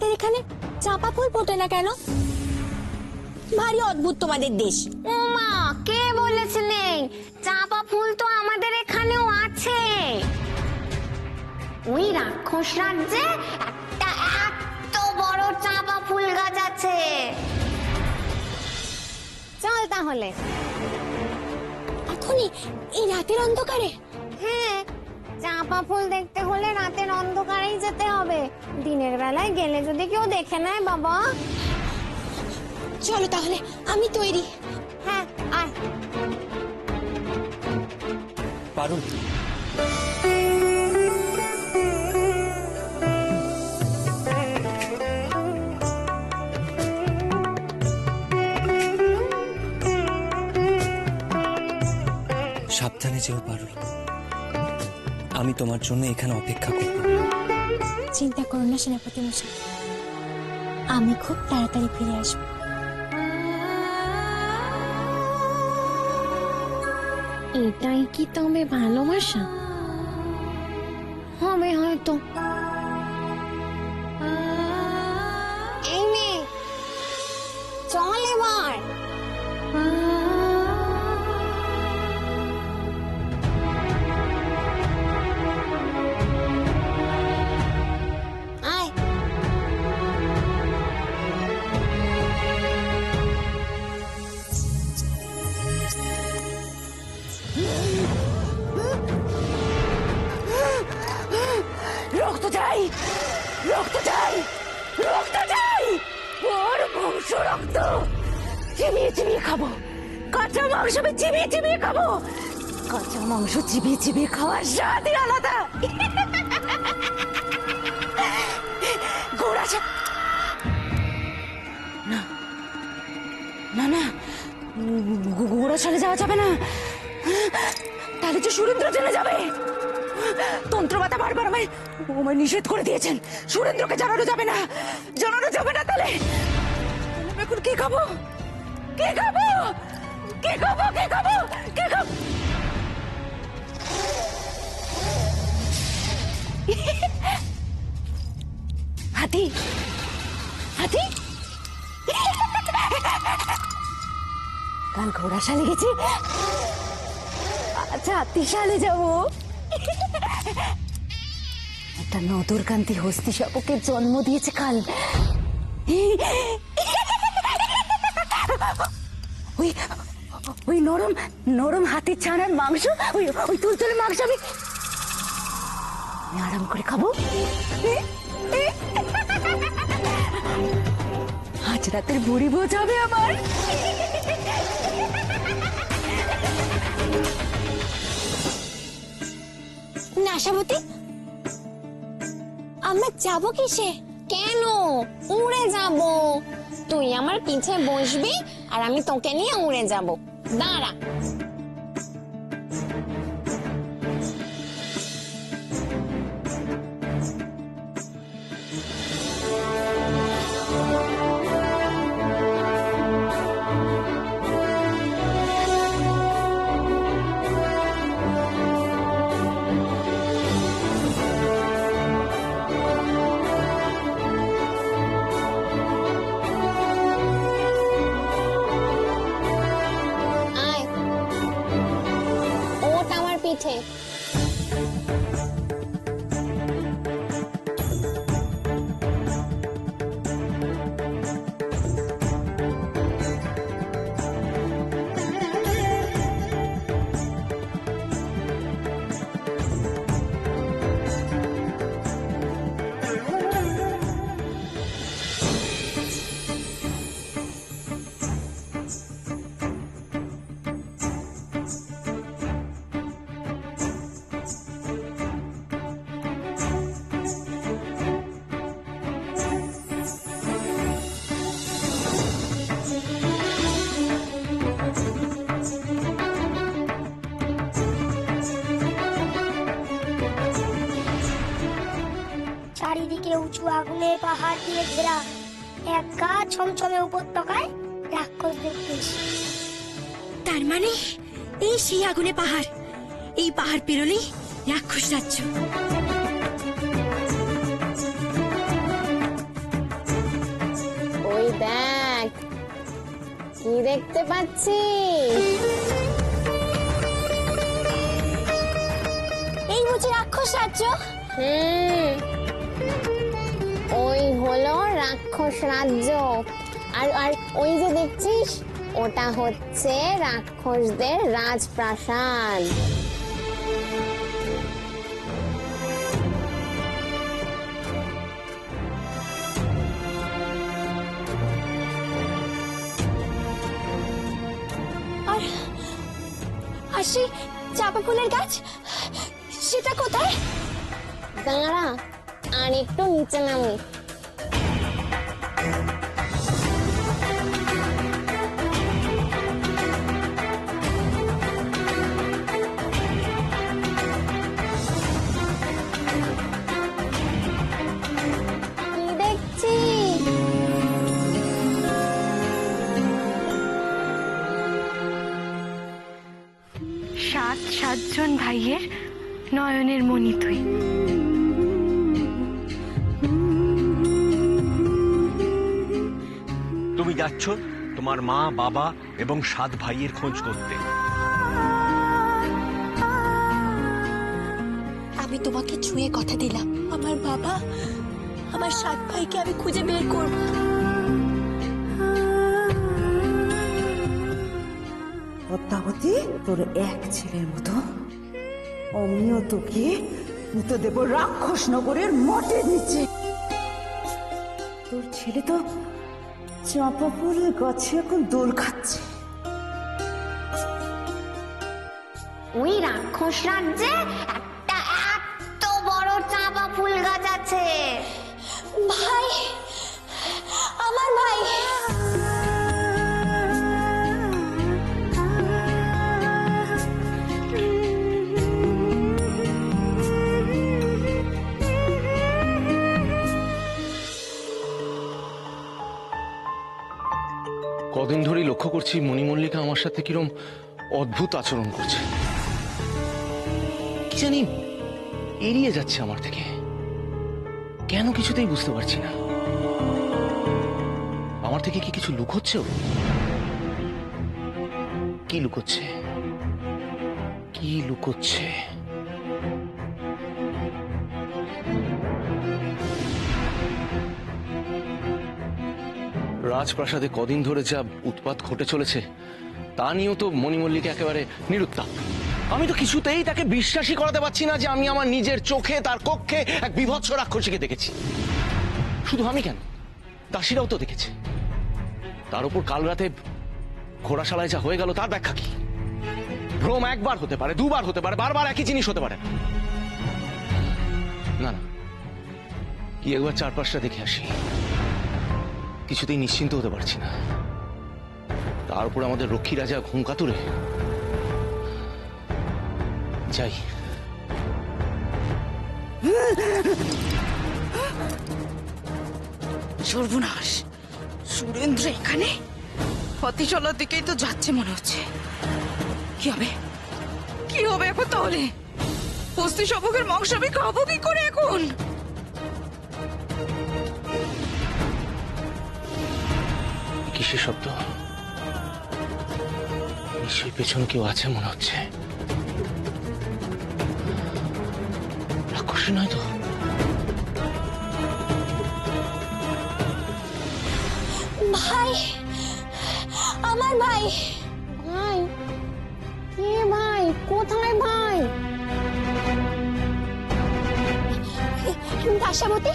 আমাদের এখানে চাপা ফুল ফোটে না কেন? ভারী অদ্ভুত তোমাদের দেশ। ওমা, কে বলেছে নেই? চাপা ফুল তো আমাদের এখানেও আছে। ওই রাক্ষস রাজ্যে একটা এত বড় চাপা ফুল গাছ আছে। চল তাহলে। এখনই এই রাতের অন্ধকারে? হ্যাঁ, চাপা ফুল দেখতে হলে রাতের অন্ধকারেই যেতে হবে। দিনের বেলায় গেলে যদি কেউ দেখে নেয় বাবা। চলো তাহলে, আমি তৈরি। হ্যাঁ, আয়। পারুল, সাবধানে যেও পারুল। আমি তোমার জন্য এখানে অপেক্ষা করব। চিন্তা করো না সেনাপতি মশাই, আমি খুব তাড়াতাড়ি ফিরে আসবো। এটাই কি তবে ভালোবাসা হবে? হয়তো। এই মেয়ে, চল এবার। আয়। রক্ত চাই, রক্ত চাই, রক্ত চাই, ওর বংশ রক্ত চিবিয়ে চিবিয়ে খাবো। কাঁচা মাংস আমি চিবিয়ে চিবিয়ে খাবো। কাঁচা মাংস চিবিয়ে চিবিয়ে খাওয়ার স্বাদই আলাদা। ঘোড়া না, না না, ঘোড়া চলে যাওয়া যাবে না, তাহলে যে সুরেন্দ্র চলে যাবে। তন্ত্রমাতা বারবার আমায় নিষেধ করে দিয়েছেন, সুরেন্দ্রকে জানানো যাবে না, জানানো যাবে না। তাহলে এখন কি খাবো, কি খাবো, কি খাবো, কি খাবো, কি খাবো? হাতি, হাতি, কাল ঘোড়া শালে গেছি, আচ্ছা হাতিশালে যাবো। একটা নদরকান্তি হস্তি শাবকে জন্ম দিয়েছে কাল। ওই ওই নরম নরম হাতির ছানার মাংস, ওই ওই তুলতুলে মাংস আমি আরাম করে খাবো। আজ রাতের বুড়ি ভোজ হবে আমার। না আশাবতী, আমরা যাবো কিসে? কেন? উড়ে যাব। তুই আমার পিছে বসবি আর আমি তোকে নিয়ে উড়ে যাব। দাঁড়া। আয়, ওঠ আমার পিঠে। চারিদিকে উঁচু আগুনের পাহাড় দিয়ে ঘেরা এক গা ছমছমে উপত্যকায় রাক্ষসদের দেশ। তার মানে এই সেই আগুনে পাহাড়, এই পাহাড় পেরোলেই রাক্ষস রাজ্য। দেখ কি দেখতে পাচ্ছি। এই বুঝি রাক্ষস রাজ্য? ওই হলো রাক্ষস রাজ্য। আর আর ওই যে দেখছিস, ওটা হচ্ছে রাক্ষসদের রাজপ্রাসাদ। আর আর সেই চাপা ফুলের গাছ, সেটা কোথায়? দাঁড়া, আর একটু নিচে নামি। কি দেখছি? সাতজন ভাইয়ের নয়নের মণি তুই। তুমি যাচ্ছ তোমার মা, বাবা এবং 7 ভাইয়ের খোঁজ করতে। আমি তোমাকে ছুঁয়ে কথা দিলাম, আমার বাবা, আমার 7 ভাইকে আমি খুঁজে বের করব। পদ্মাবতী, তোর এক ছেলের মতো আমিও তোকে নিতে দেব রাক্ষস নগরের মঠের নিচে। তোর ছেলে তো চাঁপা ফুলের গাছে এখন দোল খাচ্ছে। ওই রাক্ষস রাজ্যে একটা এত বড় চাঁপা ফুল গাছ আছে। ভাই, আমার ভাই। কদিন ধরেই লক্ষ্য করছি মণিমল্লিকা আমার সাথে কিরম অদ্ভুত আচরণ করছে। কি জানি এড়িয়ে যাচ্ছে আমার থেকে, কেন কিছুতেই বুঝতে পারছি না। আমার থেকে কি কিছু লুকোচ্ছে ও? কি লুকোচ্ছে? কি লুকোচ্ছে? রাজপ্রাসাদে কদিন ধরে যা উৎপাত ঘটে চলেছে তা নিয়েও তো মণিমল্লিকা একেবারে নিরুত্তাপ। আমি তো কিছুতেই তাকে বিশ্বাসই করাতে পারছি না যে আমি আমার নিজের চোখে তার কক্ষে এক বিভৎস রাক্ষসীকে দেখেছি। শুধু আমি কেন, দাসীরাও তো দেখেছে। তার উপর কাল রাতে ঘোড়াশালায় যা হয়ে গেল তার ব্যাখ্যা কি? ভ্রম একবার হতে পারে, দুবার হতে পারে, বারবার একই জিনিস হতে পারে না। না, কি একবার চারপাশটা দেখে আসি। কিছুতেই নিশ্চিন্ত হতে পারছি না। তার উপর আমাদের রক্ষী রাজা ঘুম কাতুরে। যাই। সর্বনাশ, সুরেন্দ্র এখানে? পতিচলার দিকেই তো যাচ্ছে মনে হচ্ছে। কি হবে? কি হবে এখন তাহলে? বস্তি সবকের মাংস আমি খাবো কি করে এখন? কিসের শব্দ? নিশ্চয়ই পেছনে কেউ আছে মনে হচ্ছে। রাক্ষসী নয় তো? ভাই, আমার ভাই। ভাই? কে ভাই? কোথায় ভাই? দাসাবতী,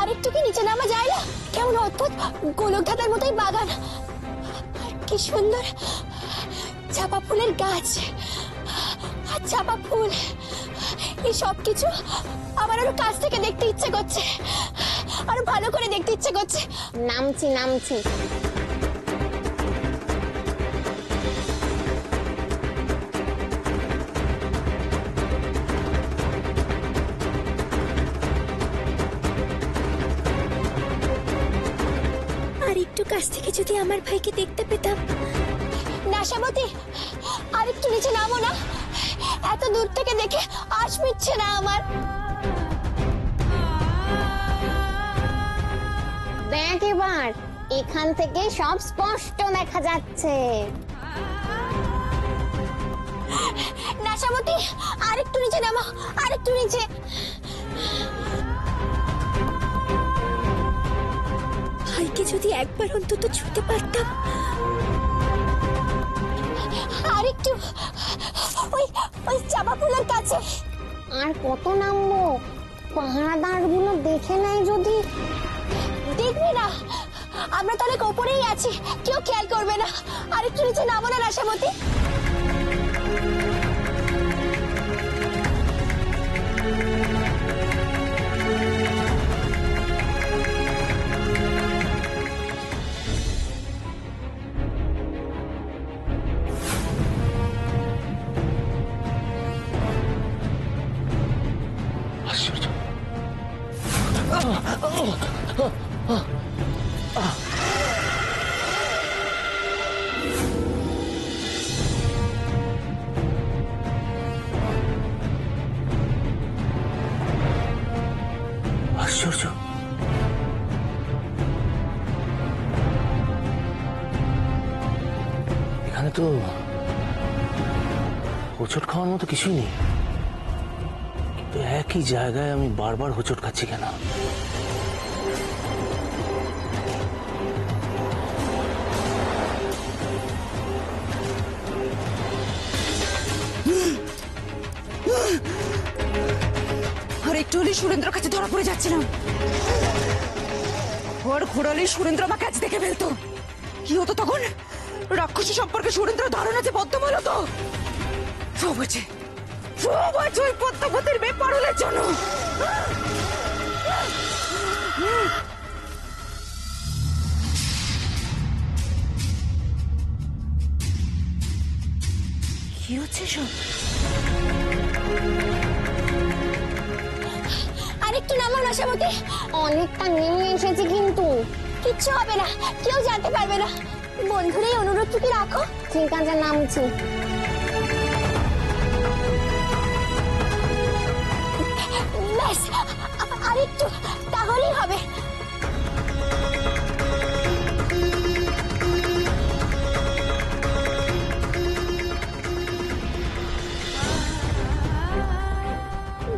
আরেকটু কি নিচে নামা যায় না? কেমন অদ্ভুত গোলক ধাঁধার মতোই বাগান, আর কি সুন্দর চাপা ফুলের গাছ আর চাপা ফুল। এই সব কিছু আমার আরো কাছ থেকে দেখতে ইচ্ছে করছে, আরো ভালো করে দেখতে ইচ্ছে করছে। নামছি নামছি। আর একটু কাছ থেকে যদি আমার ভাইকে দেখতে পেতাম। নাশাবতী, আর একটু নিচে নামো না, এত দূর থেকে দেখে আশ মিটছে না আমার। দেখ এবার এখান থেকে সব স্পষ্ট দেখা যাচ্ছে। নাশামতি, আরেকটু নিচে নামো, আরেকটু নিচে। ভাইকে যদি একবার অন্তত ছুঁতে পারতাম। আরেকটু, ওই ওই চাপা ফুলের কাছে। আর কত নামবো? পাহারাদার গুলো দেখে নেয় যদি। দেখবি না, আমরা তো অনেক ওপরেই আছি, কেউ খেয়াল করবে না। আরেকটু নিচে নামো না নাশামতি। আশ্চর্য। আশ্চর্য। এখানে তো হোঁচট খাওয়ার মতো কিছুই নেই, কিন্তু একই জায়গায় আমি বারবার হোঁচট খাচ্ছি কেন? আর একটু হলেই সুরেন্দ্র কাছে ধরা পড়ে যাচ্ছিলাম। ওর ঘোরালেই সুরেন্দ্র আমার কাছে দেখে ফেলতো। কি হতো তখন? রাক্ষসী সম্পর্কে সুরেন্দ্র ধারণা যে বদ্ধমূল হতো। সব হচ্ছে ওই পদ্মাবতীর বেপারুলের জন্য। কি হচ্ছে সব? আরেকটু নামো নাশামতি। অনেকটা নেমে এসেছি কিন্তু। কিচ্ছু হবে না, কেউ জানতে পারবে না। বন্ধুর এই অনুরোধটুকু রাখো। ঠিক আছে, নামছি। ব্যাস, আরেকটু, তাহলেই হবে।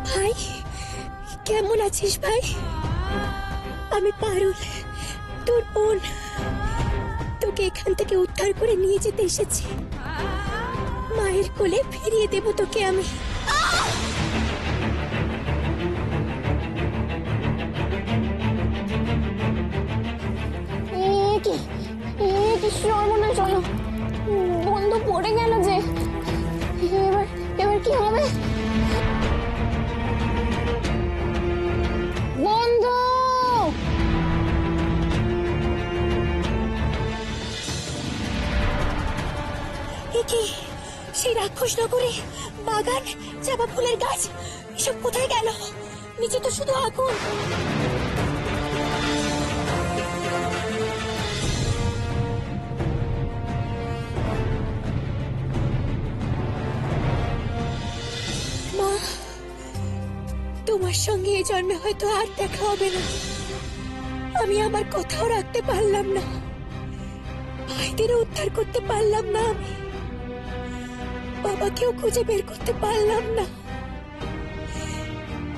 ভাই, কেমন আছিস ভাই? আমি পারুল, তোর বোন। তোকে এখান থেকে উদ্ধার করে নিয়ে যেতে এসেছি। মায়ের কোলে ফিরিয়ে দেব তোকে আমি। কি সর্বনাশ হলো! বন্ধু পড়ে গেল যে। এবার এবার কি হবে? বন্ধু! এ কি? সেই রাক্ষস নগরে বাগান, চাপা ফুলের গাছ, এসব কোথায় গেল? নিচে তো শুধু আগুন। মা, তোমার সঙ্গে এই জন্মে হয়তো আর দেখা হবে না। আমি আমার কথাও রাখতে পারলাম না, ভাইদেরও উদ্ধার করতে পারলাম না, আমি বাবাকেও খুঁজে বের করতে পারলাম না।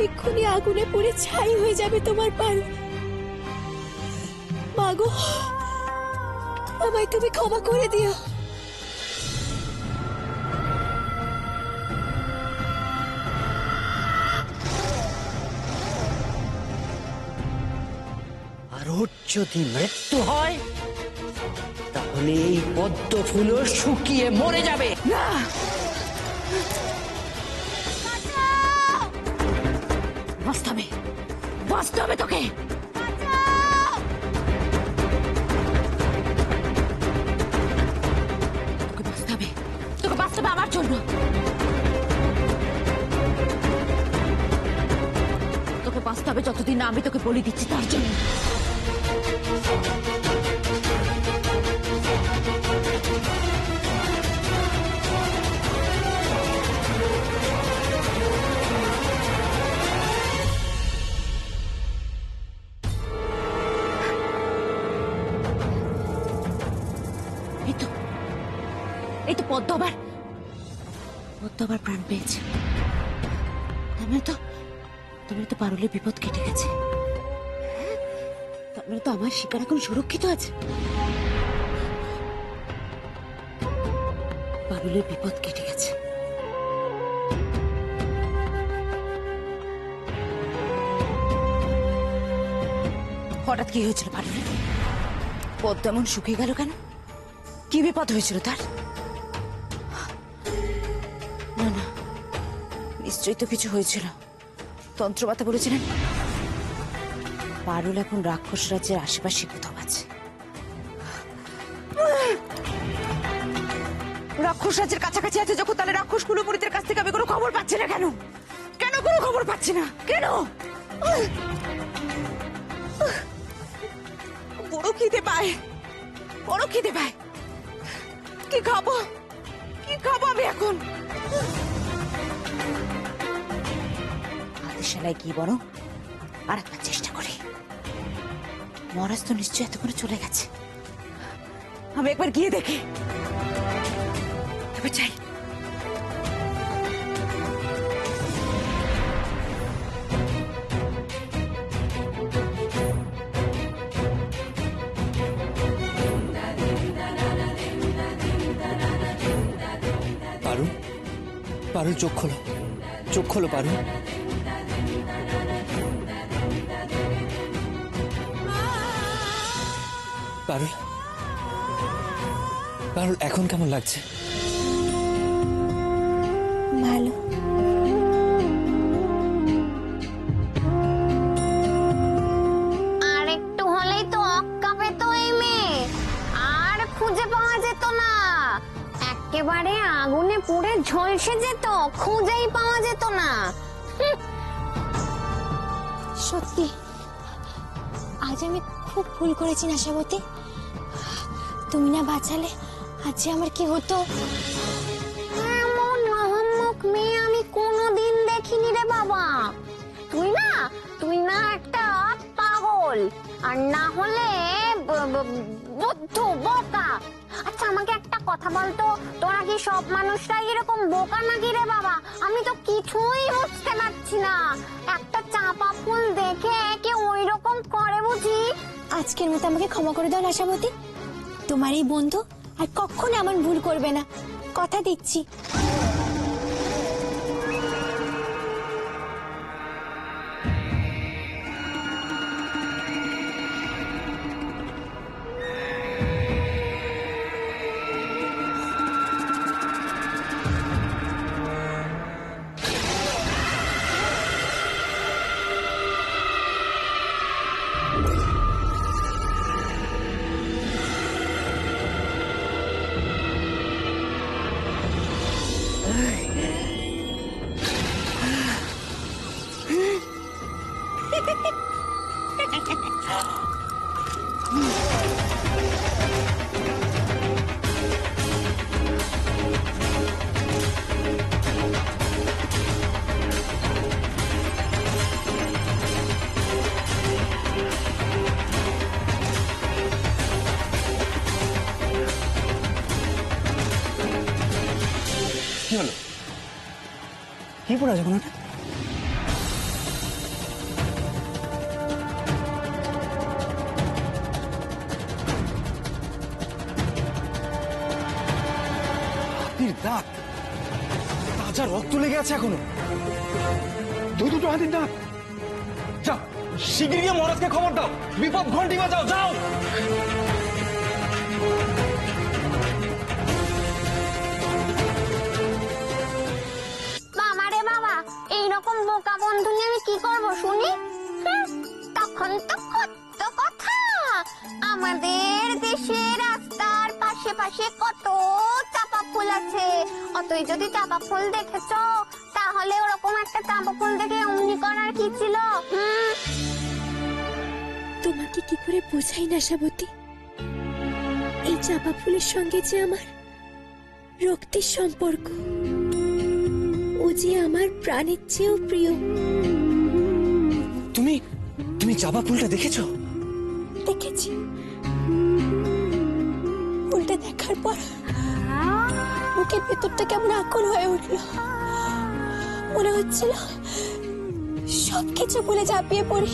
এক্ষুনি আগুনে পুড়ে ছাই হয়ে যাবে তোমার পাল। মাগো, আমায় তুমি ক্ষমা করে দিও। আর ওর যদি মৃত্যু হয় তাহলে এই পদ্ম ফুলও শুকিয়ে মরে যাবে। না, বাঁচতে হবে, বাঁচতে হবে তোকে। তোকে বাঁচতে হবে, তোকে বাঁচতে হবে আমার জন্য। তোকে বাঁচতে হবে যতদিন না আমি তোকে বলে দিচ্ছি তার জন্য। তো পদ্ম আবার প্রাণ পেয়েছে। তার মানে তো পারুলের বিপদ কেটে গেছে। তার মানে তো আমার শিকার এখন সুরক্ষিত আছে। পারুলের বিপদ কেটে গেছে। হঠাৎ কি হয়েছিল পারুলের? পদ্ম এমন শুকিয়ে গেল কেন? কি বিপদ হয়েছিল তার? না না, নিশ্চয়ই তো কিছু হয়েছিল। তন্ত্রবাতা বলেছিলেন পারুল এখন রাক্ষস রাজ্যের আশেপাশে কোথাও আছে। রাক্ষস রাজ্যের কাছাকাছি আছে যখন, তাহলে রাক্ষস কুলপুরীদের কাছ থেকে আমি কোনো খবর পাচ্ছি না কেন? কেন কোনো খবর পাচ্ছি না কেন? বড় খিদে পায়, বড় খিদে পায়। কি খাবো আমি এখন? হাতিশালায় কি বড় আর একবার চেষ্টা করি। মহারাজ তো নিশ্চয় এতক্ষণে চলে গেছে। আমি একবার গিয়ে দেখি। তবে চাই পারুল, পারুল চোখ খোলো, চোখ খোলো পারুল। পারুল, পারুল এখন কেমন লাগছে? ভালো। আর একটু হলেই তো অক্কা পেত এই মেয়ে, আর খুঁজে পাওয়া যেত না। একেবারে আগুনে পুড়ে ঝলসে যেত, খুঁজেই পাওয়া যেত না। সত্যি আজ আমি খুব ভুল করেছি নাশাবতী। তুমি না বাঁচালে আজ যে আমার কি হতো। এমন নহম্মক মেয়ে আমি কোনোদিন দেখিনি রে বাবা। তুই না একটা পাগল, আর না হলে বুদ্ধ বোকা। আচ্ছা আমাকে একটা কথা বলতো, তোরা কি সব মানুষরাই এরকম বোকা নাকি রে বাবা? আমি তো কিছুই বুঝতে পারছি না। একটা চাপা ফুল দেখে কেউ ওই রকম করে বুঝি? আজকের মতো আমাকে ক্ষমা করে দাও নাশাবতী। তোমার এই বন্ধু আর কখনো এমন ভুল করবে না, কথা দিচ্ছি। কি হলো? কি পড়া যখন ওটা? হাতির দাঁত, তাজা রক্ত লেগে আছে এখনো। দুটো হাতির দাঁত। যাও শিগগির গিয়ে মহারাজকে খবর দাও, বিপদ ঘন্টি বাজাও, যাও। এইরকম বোকা বন্ধু নিয়ে আমি কি করবো শুনি? তখন তো কত কথা। আমাদের দেশে রাস্তার পাশে পাশে কত চাপা ফুল আছে। অতই যদি চাপা ফুল দেখেছো, তাহলে ওরকম একটা চাপা ফুল দেখে অমনি করার কি ছিল? তোমাকে কি করে বোঝাই নাশাবতী, এই চাপা ফুলের সঙ্গে যে আমার রক্তের সম্পর্ক, ও যে আমার প্রাণের চেয়েও প্রিয়। তুমি চাপা ফুলটা দেখেছো? দেখেছি। ফুলটা দেখার পর বুকের ভেতরটা কেমন আকুল হয়ে উঠল। মনে হচ্ছিল সবকিছু ভুলে ঝাঁপিয়ে পড়ি।